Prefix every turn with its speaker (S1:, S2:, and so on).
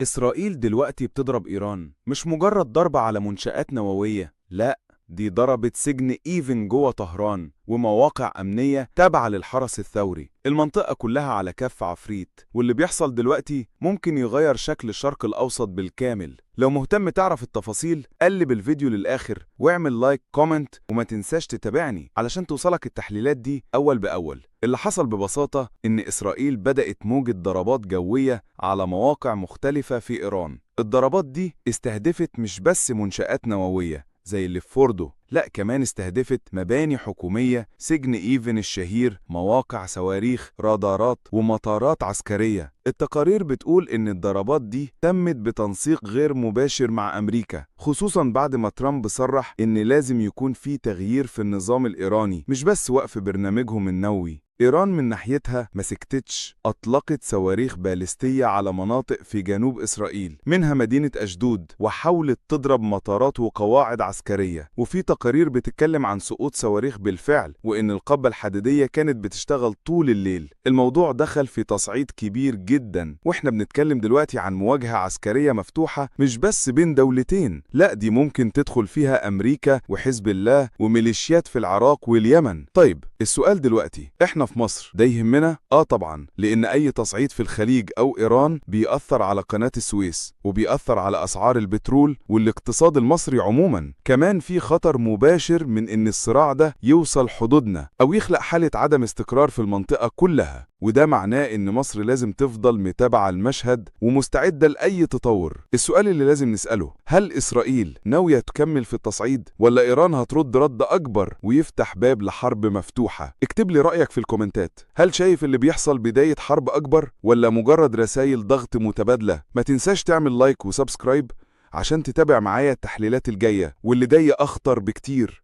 S1: إسرائيل دلوقتي بتضرب إيران مش مجرد ضربة على منشآت نووية، لأ، دي ضربت سجن إيفن جوه طهران ومواقع أمنية تابعة للحرس الثوري. المنطقة كلها على كف عفريت، واللي بيحصل دلوقتي ممكن يغير شكل الشرق الأوسط بالكامل. لو مهتم تعرف التفاصيل قلب الفيديو للآخر واعمل لايك كومنت، وما تنساش تتابعني علشان توصلك التحليلات دي أول بأول. اللي حصل ببساطة إن إسرائيل بدأت موجة ضربات جوية على مواقع مختلفة في إيران. الضربات دي استهدفت مش بس منشآت نووية زي اللي في فوردو، لا كمان استهدفت مباني حكومية، سجن إيفن الشهير، مواقع صواريخ، رادارات، ومطارات عسكرية. التقارير بتقول إن الضربات دي تمت بتنسيق غير مباشر مع أمريكا، خصوصا بعد ما ترامب صرح إن لازم يكون في تغيير في النظام الإيراني، مش بس وقف برنامجهم النووي. إيران من ناحيتها ما سكتتش، أطلقت صواريخ باليستية على مناطق في جنوب إسرائيل منها مدينة أشدود، وحاولت تضرب مطارات وقواعد عسكرية. وفي تقارير بتتكلم عن سقوط صواريخ بالفعل، وإن القبة الحديدية كانت بتشتغل طول الليل. الموضوع دخل في تصعيد كبير جدا، وإحنا بنتكلم دلوقتي عن مواجهة عسكرية مفتوحة مش بس بين دولتين، لا دي ممكن تدخل فيها أمريكا وحزب الله وميليشيات في العراق واليمن. طيب السؤال دلوقتي، إحنا في مصر ده يهمنا؟ طبعا، لأن أي تصعيد في الخليج أو إيران بيأثر على قناة السويس، وبيأثر على أسعار البترول والاقتصاد المصري عموما. كمان في خطر مباشر من إن الصراع ده يوصل حدودنا أو يخلق حالة عدم استقرار في المنطقة كلها، وده معناه إن مصر لازم تفضل متابعة المشهد ومستعدة لأي تطور. السؤال اللي لازم نسأله، هل إسرائيل ناوية تكمل في التصعيد، ولا إيران هترد رد أكبر ويفتح باب لحرب مفتوحة؟ اكتب لي رأيك في الكومنتات. هل شايف اللي بيحصل بداية حرب أكبر، ولا مجرد رسائل ضغط متبادلة؟ ما تنساش تعمل لايك وسبسكرايب عشان تتابع معايا التحليلات الجاية، واللي جاية أخطر بكتير.